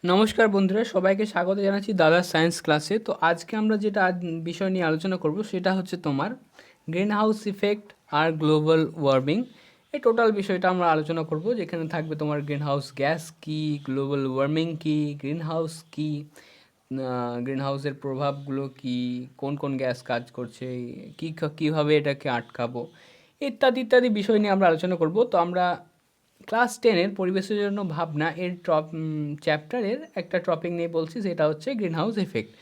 নমস্কার বন্ধুরা, সবাইকে স্বাগত জানাচ্ছি দাদা সায়েন্স ক্লাসে। তো আজকে আমরা যেটা বিষয় নিয়ে আলোচনা করব সেটা হচ্ছে তোমার গ্রিন হাউস ইফেক্ট আর গ্লোবাল ওয়ার্মিং। এই টোটাল বিষয়টা আমরা আলোচনা করব, যেখানে থাকবে তোমার গ্রিন হাউস গ্যাস কী, গ্লোবাল ওয়ার্মিং কী, গ্রিন হাউস কী, গ্রিন হাউসের প্রভাবগুলো কী, কোন কোন গ্যাস কাজ করছে, কীভাবে এটাকে আটকাবো, ইত্যাদি ইত্যাদি বিষয় নিয়ে আমরা আলোচনা করব। তো আমরা ক্লাস 10-এর পরিবেশের জন্য ভাবনা এর চ্যাপ্টারের একটা টপিক নিয়ে বলছি, সেটা হচ্ছে গ্রিন হাউস এফেক্ট।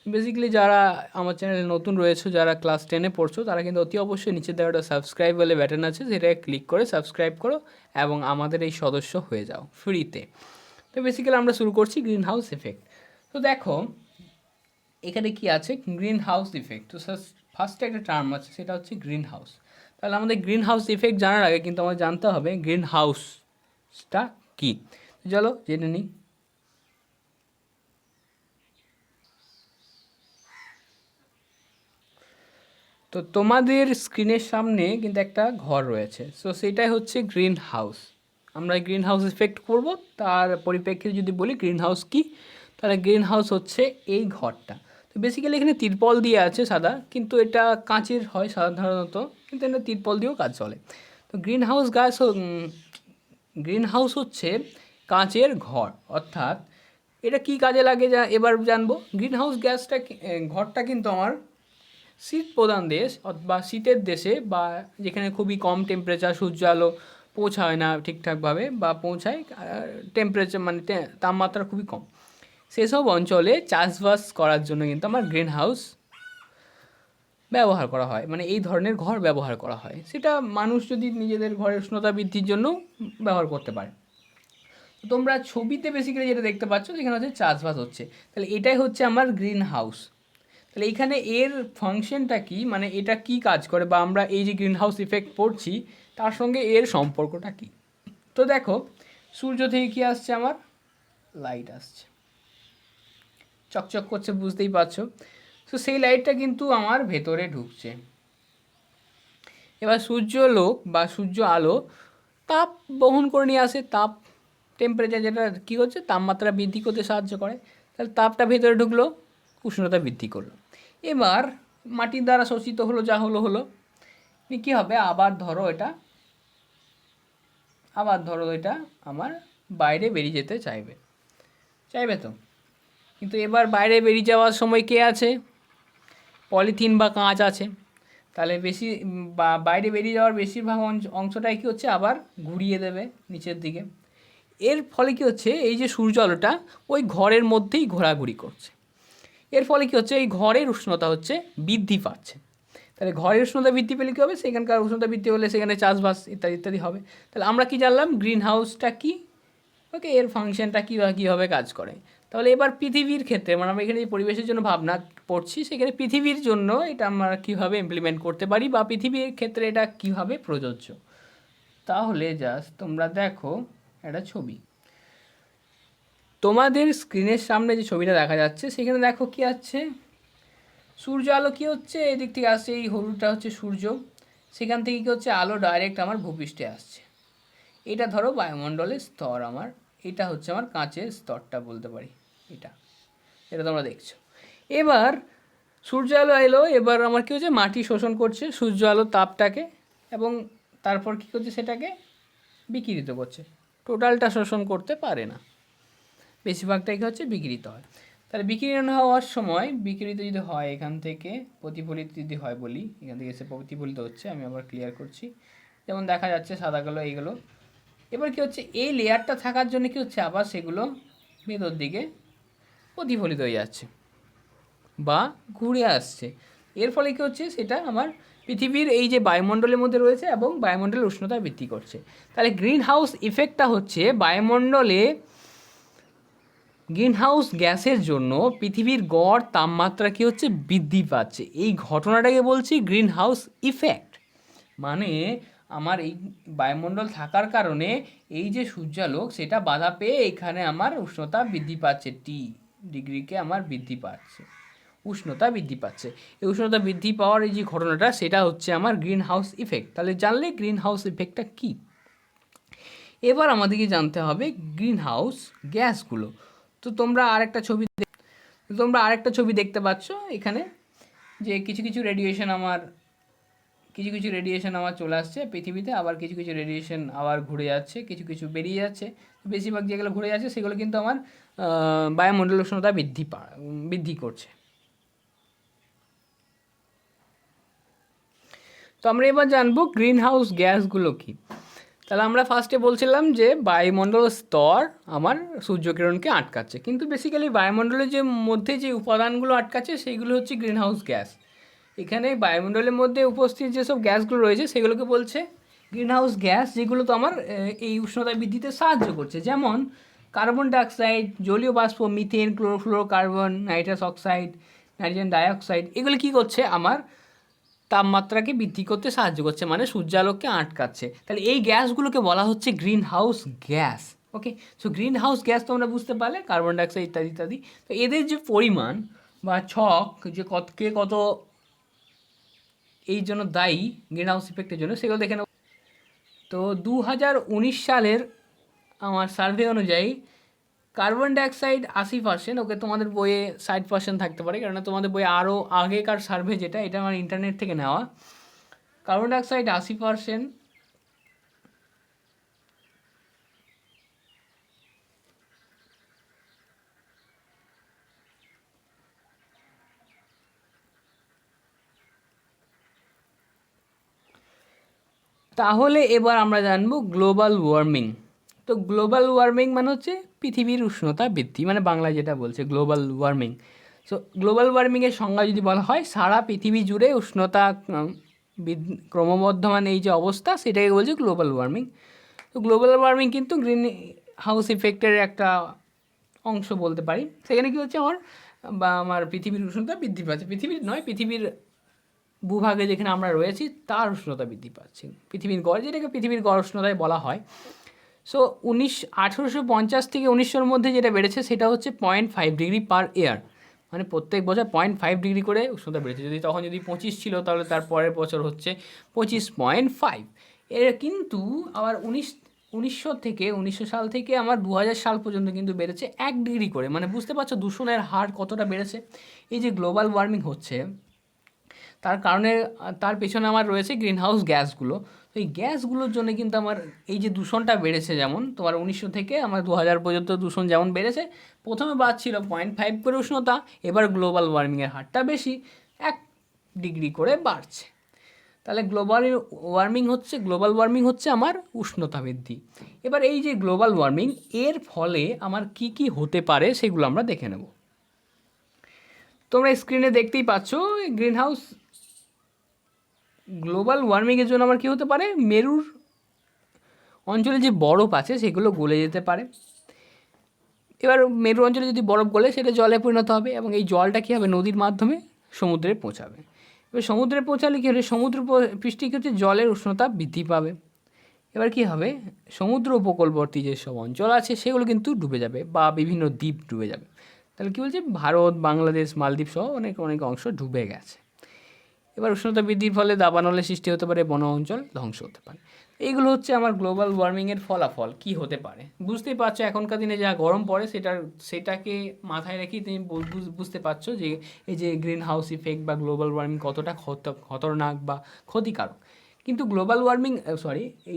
বেসিক্যালি যারা আমার চ্যানেলে নতুন রয়েছে, যারা ক্লাস 10-এ পড়ছো, তারা কিন্তু অতি অবশ্যই নিচে দেওয়া একটা সাবস্ক্রাইব বলে ব্যাটন আছে, সেটাকে ক্লিক করে সাবস্ক্রাইব করো এবং আমাদের এই সদস্য হয়ে যাও ফ্রিতে। তো বেসিক্যালি আমরা শুরু করছি গ্রিন হাউস এফেক্ট। তো দেখো এখানে কি আছে, গ্রিন হাউস ইফেক্ট। তো ফার্স্টে একটা টার্ম আছে, সেটা হচ্ছে গ্রিন হাউস। তাহলে আমাদের গ্রিন হাউস ইফেক্ট জানার আগে কিন্তু আমাদের জানতে হবে গ্রিন হাউসটা কী। চলো জেনে নিই। তো তোমাদের স্ক্রিনের সামনে কিন্তু একটা ঘর রয়েছে, সো সেটাই হচ্ছে গ্রিন হাউস। আমরা গ্রিন হাউস ইফেক্ট করব, তার পরিপ্রেক্ষিতে যদি বলি গ্রিন হাউস কী, তাহলে গ্রিন হাউস হচ্ছে এই ঘরটা। তো বেসিক্যালি এখানে তিরপল দিয়ে আছে সাদা, কিন্তু এটা কাঁচের হয় সাধারণত, কিন্তু এটা তিরপল দিয়েও কাজ চলে। তো গ্রিন হাউস হচ্ছে কাঁচের ঘর, অর্থাৎ এটা কি কাজে লাগে যা এবার জানবো। গ্রিন হাউস ঘরটা কিন্তু আমার শীত প্রধান দেশ বা শীতের দেশে, বা যেখানে খুবই কম টেম্পারেচার, সূর্য আলো পৌঁছায় না ঠিকঠাকভাবে, বা পৌঁছায় টেম্পারেচার মানে তাপমাত্রা খুবই কম, সেসব অঞ্চলে চাষবাস করার জন্য কিন্তু আমার গ্রিন হাউস ব্যবহার করা হয়, মানে এই ধরনের ঘর ব্যবহার করা হয়। সেটা মানুষ যদি নিজেদের ঘরের উষ্ণতা বৃদ্ধির জন্য ব্যবহার করতে পারে। তোমরা ছবিতে বেসিক্যালি যেটা দেখতে পাচ্ছ, যেখানে হচ্ছে চাষবাস হচ্ছে, তাহলে এটাই হচ্ছে আমার গ্রিন হাউস। তাহলে এইখানে এর ফাংশনটা কি, মানে এটা কি কাজ করে, বা আমরা এই যে গ্রিন হাউস ইফেক্ট পড়ছি তার সঙ্গে এর সম্পর্কটা কি। তো দেখো, সূর্য থেকে কি আসছে, আমার লাইট আসছে, চকচক করছে, বুঝতেই পারছো। তো সেই লাইটটা কিন্তু আমার ভেতরে ঢুকছে। এবার সূর্যালোক বা সূর্য আলো তাপ বহন করে নিয়ে আসে, তাপ টেম্পারেচার যেটা কী হচ্ছে, তাপমাত্রা বৃদ্ধি করতে সাহায্য করে। তাহলে তাপটা ভেতরে ঢুকলো, উষ্ণতা বৃদ্ধি করলো। এবার মাটির দ্বারা শোষিত হলো, যা হলো হলো, কী হবে, আবার ধরো এটা আমার বাইরে বেরিয়ে যেতে চাইবে তো। কিন্তু এবার বাইরে বেরিয়ে যাওয়ার সময় কে আছে, পলিথিন বা কাঁচ আছে। তাহলে বাইরে বেরিয়ে যাওয়ার বেশিরভাগ অংশটাই কী হচ্ছে, আবার ঘুরিয়ে দেবে নিচের দিকে। এর ফলে কী হচ্ছে, এই যে সূর্য আলোটা ওই ঘরের মধ্যেই ঘোরাঘুরি করছে। এর ফলে কী হচ্ছে, এই ঘরের উষ্ণতা হচ্ছে বৃদ্ধি পাচ্ছে। তাহলে ঘরের উষ্ণতা বৃদ্ধি পেলে কী হবে, সেখানকার উষ্ণতা বৃদ্ধি হলে সেখানে চাষবাস ইত্যাদি ইত্যাদি হবে। তাহলে আমরা কি জানলাম, গ্রিন হাউসটা কী, ওকে, এর ফাংশনটা কীভাবে কাজ করে। তাহলে এবার পৃথিবীর ক্ষেত্রে, মানে আমরা এখানে যে পরিবেশের জন্য ভাবনা পড়ছি, সেখানে পৃথিবীর জন্য এটা আমরা কীভাবে ইমপ্লিমেন্ট করতে পারি, বা পৃথিবীর ক্ষেত্রে এটা কীভাবে প্রযোজ্য। তাহলে জাস্ট তোমরা দেখো একটা ছবি, তোমাদের স্ক্রিনের সামনে যে ছবিটা দেখা যাচ্ছে, সেখানে দেখো কি আছে, সূর্য আলো কী হচ্ছে, এদিক থেকে আসছে, এই হলুদটা হচ্ছে সূর্য, সেখান থেকে কী হচ্ছে, আলো ডাইরেক্ট আমার ভূপৃষ্ঠে আসছে। এটা ধরো বায়ুমণ্ডলের স্তর আমার, এটা হচ্ছে আমার কাঁচের স্তরটা বলতে পারি, এটা তোমরা দেখছো। এবার সূর্য আলো এলো, এবার আমার কী হচ্ছে, মাটি শোষণ করছে সূর্য আলো তাপটাকে, এবং তারপর কী করছে, সেটাকে বিকিরিত করছে। টোটালটা শোষণ করতে পারে না, বেশিরভাগটাই কী হচ্ছে, বিকিরিত হয়। তাহলে বিকিরণ হওয়ার সময়, বিকিরিত যদি হয় এখান থেকে, প্রতিফলিত যদি হয় বলি, এখান থেকে এসে প্রতিফলিত হচ্ছে, আমি আবার ক্লিয়ার করছি, যেমন দেখা যাচ্ছে সাদাগুলো এইগুলো। এবার কী হচ্ছে, এই লেয়ারটা থাকার জন্য কী হচ্ছে, আবার সেগুলো ভেতর দিকে প্রতিফলিত হয়ে যাচ্ছে বা ঘুরে আসছে। এর ফলে কী হচ্ছে, সেটা আমার পৃথিবীর এই যে বায়ুমণ্ডলের মধ্যে রয়েছে এবং বায়ুমণ্ডলের উষ্ণতা বৃদ্ধি করছে। তাহলে গ্রিন হাউস ইফেক্টটা হচ্ছে বায়ুমণ্ডলে গ্রিন হাউস গ্যাসের জন্য পৃথিবীর গড় তাপমাত্রা কী হচ্ছে, বৃদ্ধি পাচ্ছে। এই ঘটনাটাকে বলছি গ্রিন হাউস ইফেক্ট। মানে আমার এই বায়ুমণ্ডল থাকার কারণে এই যে সূর্যালোক, সেটা বাধা পেয়ে এখানে আমার উষ্ণতা বৃদ্ধি পাচ্ছে, ডিগ্রিকে আমার বৃদ্ধি পাচ্ছে, উষ্ণতা বৃদ্ধি পাচ্ছে। এই উষ্ণতা বৃদ্ধি পাওয়ার এই যে ঘটনাটা, সেটা হচ্ছে আমার গ্রিন হাউস ইফেক্ট। তাহলে জানলে গ্রিন হাউস ইফেক্টটা কী। এবার আমাদেরকে জানতে হবে গ্রিন হাউস গ্যাসগুলো। তো তোমরা আরেকটা ছবি দেখতে পাচ্ছ এখানে, যে কিছু কিছু রেডিয়েশন আমার চলে আসছে পৃথিবীতে, আবার কিছু কিছু রেডিয়েশন আবার ঘুরে যাচ্ছে, কিছু কিছু বেরিয়ে যাচ্ছে। বেশিরভাগ যেগুলো ঘুরে যাচ্ছে সেগুলো কিন্তু আমার বায়ুমণ্ডল উষ্ণতা বৃদ্ধি করছে। তো আমরা এবার জানবো গ্রিন হাউস গ্যাসগুলো কী। তাহলে আমরা ফার্স্টে বলছিলাম যে বায়ুমণ্ডলের স্তর আমার সূর্যকিরণকে আটকাচ্ছে, কিন্তু বেসিক্যালি বায়ুমণ্ডলের যে মধ্যে যে উপাদানগুলো আটকাচ্ছে সেইগুলো হচ্ছে গ্রিন হাউস গ্যাস। এখানে বায়ুমণ্ডলের মধ্যে উপস্থিত যেসব গ্যাসগুলো রয়েছে সেগুলোকে বলছে গ্রিন হাউস গ্যাস, যেগুলো তো আমার এই উষ্ণতা বৃদ্ধিতে সাহায্য করছে, যেমন কার্বন ডাইঅক্সাইড, জলীয় বাষ্প, methane, chlorofluorocarbon, nitrous oxide, nitrogen dioxide. এগুলো কী করছে, আমার তাপমাত্রাকে বৃদ্ধি করতে সাহায্য করছে, মানে সূর্যালোককে আটকাচ্ছে। তাহলে এই গ্যাসগুলোকে বলা হচ্ছে গ্রিন হাউস গ্যাস। ওকে, সো গ্রিন হাউস গ্যাস তো আমরা বুঝতে পারলে, কার্বন ডাইঅক্সাইড ইত্যাদি ইত্যাদি। তো এদের যে পরিমাণ বা ছক, যে কত এই জন্য দায়ী গ্রিন হাউস ইফেক্টের জন্য, সেগুলো দেখে নেব। তো 2019 সালের আমার সার্ভে অনুযায়ী কার্বন ডাইঅক্সাইড 80%, ওকে তোমাদের বইয়ে 60% থাকতে পারে, কেননা তোমাদের বইয়ে আরও আগেকার সার্ভে যেটা, এটা আমার ইন্টারনেট থেকে নেওয়া। কার্বন ডাইঅক্সাইড 80%, তাহলে এবার আমরা জানবো গ্লোবাল ওয়ার্মিং। তো গ্লোবাল ওয়ার্মিং মানে হচ্ছে পৃথিবীর উষ্ণতা বৃদ্ধি, মানে বাংলায় যেটা বলছে গ্লোবাল ওয়ার্মিং। সো গ্লোবাল ওয়ার্মিংয়ের সংজ্ঞা যদি বলা হয়, সারা পৃথিবী জুড়ে উষ্ণতা ক্রমবর্ধমান এই যে অবস্থা, সেটাকে বলছে গ্লোবাল ওয়ার্মিং। তো গ্লোবাল ওয়ার্মিং কিন্তু গ্রিন হাউস ইফেক্টের একটা অংশ বলতে পারি। সেখানে কী হচ্ছে, আমার পৃথিবীর উষ্ণতা বৃদ্ধি পাচ্ছে, পৃথিবীর নয়, পৃথিবীর ভূভাগে যেখানে আমরা রয়েছি তার উষ্ণতা বৃদ্ধি পাচ্ছে, পৃথিবীর গড়, যেটাকে পৃথিবীর গড় উষ্ণতায় বলা হয়। সো 1850 থেকে 1900-র মধ্যে যেটা বেড়েছে সেটা হচ্ছে 0.5 ডিগ্রি পার ইয়ার, মানে প্রত্যেক বছর 0.5 ডিগ্রি করে উষ্ণতা বেড়েছে। তখন যদি 25 ছিল, তাহলে তার পরের বছর হচ্ছে 25.5। এর কিন্তু আবার 1900 সাল থেকে আমার 2000 সাল পর্যন্ত কিন্তু বেড়েছে 1 ডিগ্রি করে। মানে বুঝতে পারছো দূষণের হার কতটা বেড়েছে। এই যে গ্লোবাল ওয়ার্মিং হচ্ছে, তার কারণে তার পেছনে আমার রয়েছে গ্রিন হাউস গ্যাসগুলো। তো এই গ্যাসগুলোর জন্য কিন্তু আমার এই যে দূষণটা বেড়েছে, যেমন তোমার 1900 থেকে আমার 2000 পর্যন্ত দূষণ যেমন বেড়েছে, প্রথমে বাড়ছিল 0.5 করে উষ্ণতা, এবার গ্লোবাল ওয়ার্মিংয়ের হারটা বেশি, 1 ডিগ্রি করে বাড়ছে। তাহলে গ্লোবাল ওয়ার্মিং হচ্ছে আমার উষ্ণতা বৃদ্ধি। এবার এই যে গ্লোবাল ওয়ার্মিং, এর ফলে আমার কি কি হতে পারে সেগুলো আমরা দেখে নেব। তোমরা স্ক্রিনে দেখতেই পাচ্ছ গ্লোবাল ওয়ার্মিংয়ের জন্য আমার কী হতে পারে, মেরুর অঞ্চলে যে বরফ আছে সেগুলো গলে যেতে পারে। এবার মেরু অঞ্চলে যদি বরফ গলে, সেটা জলে পরিণত হবে, এবং এই জলটা কী হবে, নদীর মাধ্যমে সমুদ্রে পৌঁছাবে। এবার সমুদ্রে পৌঁছালে কী হবে, সমুদ্র পৃষ্ঠে কী হচ্ছে, জলের উষ্ণতা বৃদ্ধি পাবে। এবার কী হবে, সমুদ্র উপকূলবর্তী যেসব অঞ্চল আছে সেগুলো কিন্তু ডুবে যাবে, বা বিভিন্ন দ্বীপ ডুবে যাবে। তাহলে কী বলছে, ভারত, বাংলাদেশ, মালদ্বীপ সহ অনেক অংশ ডুবে গেছে। এবার উষ্ণতা বৃদ্ধির ফলে দাবানলের সৃষ্টি হতে পারে, বন অঞ্চল ধ্বংস হতে পারে। এইগুলো হচ্ছে আমার গ্লোবাল ওয়ার্মিংয়ের ফলাফল কী হতে পারে। বুঝতেই পারছো এখনকার দিনে যা গরম পড়ে, সেটাকে মাথায় রেখেই তুমি বুঝতে পারছো যে এই যে গ্রিন হাউস ইফেক্ট বা গ্লোবাল ওয়ার্মিং কতটা খতরনাক বা ক্ষতিকারক। কিন্তু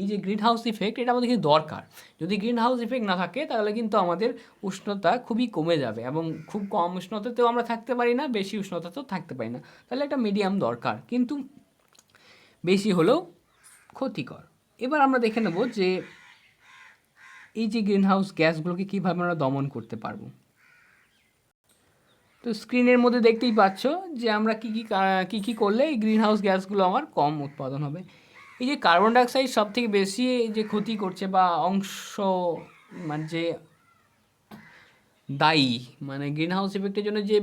এই যে গ্রিন হাউস ইফেক্ট, এটা আমাদের কিন্তু দরকার। যদি গ্রিন হাউস ইফেক্ট না থাকে, তাহলে কিন্তু আমাদের উষ্ণতা খুবই কমে যাবে, এবং খুব কম উষ্ণতাতেও আমরা থাকতে পারি না, বেশি উষ্ণতাতেও থাকতে পারি না। তাহলে একটা মিডিয়াম দরকার, কিন্তু বেশি হলেও ক্ষতিকর। এবার আমরা দেখে নেব যে এই যে গ্রিন হাউস গ্যাসগুলোকে কীভাবে আমরা দমন করতে পারবো। তো স্ক্রিনের মধ্যে দেখতেই পাচ্ছ যে আমরা কী কী করলে এই গ্রিন হাউস গ্যাসগুলো আমার কম উৎপাদন হবে। এই যে কার্বন ডাইঅক্সাইড সব থেকে বেশি যে ক্ষতি করছে, বা মানে যে দায়ী, মানে গ্রিন হাউস ইফেক্টের জন্য যে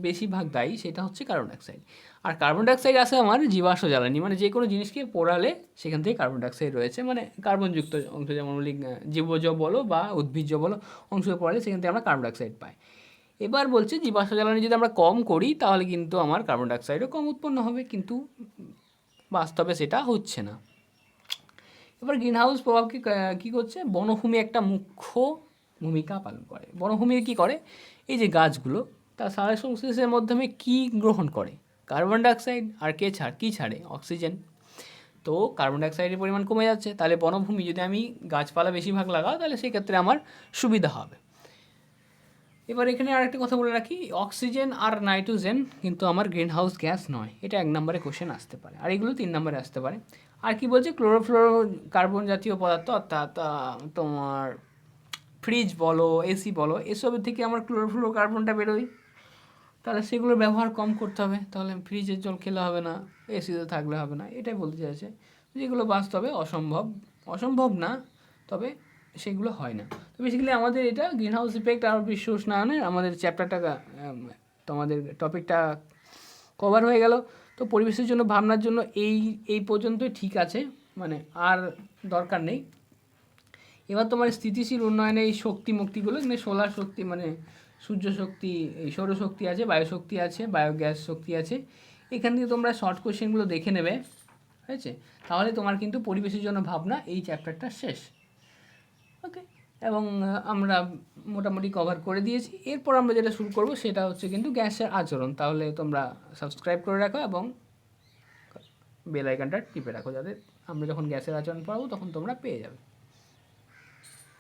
বেশিরভাগ দায়ী, সেটা হচ্ছে কার্বন ডাইঅক্সাইড। আর কার্বন ডাইঅক্সাইড আসে আমার জীবাশ্ম জ্বালানি, মানে যে কোনো জিনিসকে পোড়ালে সেখান থেকে কার্বন ডাইঅক্সাইড রয়েছে, মানে কার্বনযুক্ত অংশ, যেমন বলি জীবজ বলো বা উদ্ভিজ্জ বলো, অংশ পোড়ালে সেখান থেকে আমরা কার্বন ডাইঅক্সাইড পাই। এবার বলছে জীবাশ্ম জ্বালানি যদি আমরা কম করি, তাহলে কিন্তু আমার কার্বন ডাইঅক্সাইডও কম উৎপন্ন হবে, কিন্তু বাস্তবে সেটা হচ্ছে না। এবার গ্রিন হাউস প্রভাব কী করছে, বনভূমি একটা মুখ্য ভূমিকা পালন করে। বনভূমি কী করে, এই যে গাছগুলো তার সারা সংশ্লেষের মাধ্যমে কী গ্রহণ করে, কার্বন ডাইঅক্সাইড, আর কী ছাড়ে, অক্সিজেন। তো কার্বন ডাইঅক্সাইডের পরিমাণ কমে যাচ্ছে, তাহলে বনভূমি যদি আমি গাছপালা বেশিরভাগ লাগাও তাহলে সেক্ষেত্রে আমার সুবিধা হবে। এবার এখানে আরেকটা কথা বলে রাখি, অক্সিজেন আর নাইট্রোজেন কিন্তু আমার গ্রিন হাউস গ্যাস নয়, এটা 1 নম্বরে কোশ্চেন আসতে পারে, আর এগুলো 3 নম্বরে আসতে পারে। আর কি বলছে, ক্লোরোফ্লোরো কার্বন জাতীয় পদার্থ, অর্থাৎ তোমার ফ্রিজ বলো, এসি বলো, এসবের থেকে আমার ক্লোরোফ্লোরো কার্বনটা বেরোয়, তাহলে সেগুলোর ব্যবহার কম করতে হবে, তাহলে ফ্রিজের জল খেলে হবে না, এসিতে থাকলে হবে না, এটাই বলতে চাইছে। যেগুলো বাস্তবে অসম্ভব না, তবে সেগুলো হয় না। তো বেসিক্যালি আমাদের এটা গ্রিন হাউস ইফেক্ট আর বিশ্ব উষ্ণায়নের আমাদের চ্যাপ্টারটা, তোমাদের টপিকটা কভার হয়ে গেল। তো পরিবেশের জন্য ভাবনার জন্য এই পর্যন্তই ঠিক আছে, মানে আর দরকার নেই। এবার তোমার স্থিতিশীল উন্নয়নে এই শক্তি মুক্তিগুলো, মানে সোলার শক্তি, মানে সূর্য শক্তি, এই সৌরশক্তি আছে, বায়ুশক্তি আছে, বায়োগ্যাস শক্তি আছে, এখান থেকে তোমরা শর্ট কোশ্চেনগুলো দেখে নেবে, ঠিক আছে? তাহলে তোমার কিন্তু পরিবেশের জন্য ভাবনা এই চ্যাপ্টারটা শেষ। ওকে, এবং আমরা মোটামুটি কভার করে দিয়েছি। এরপর আমরা যেটা শুরু করব সেটা হচ্ছে কিন্তু গ্যাসের আচরণ। তাহলে তোমরা সাবস্ক্রাইব করে রাখো এবং বেল আইকনটা টিপে রাখো, যাতে আমরা যখন গ্যাসের আচরণ পড়াবো তখন তোমরা পেয়ে যাবে।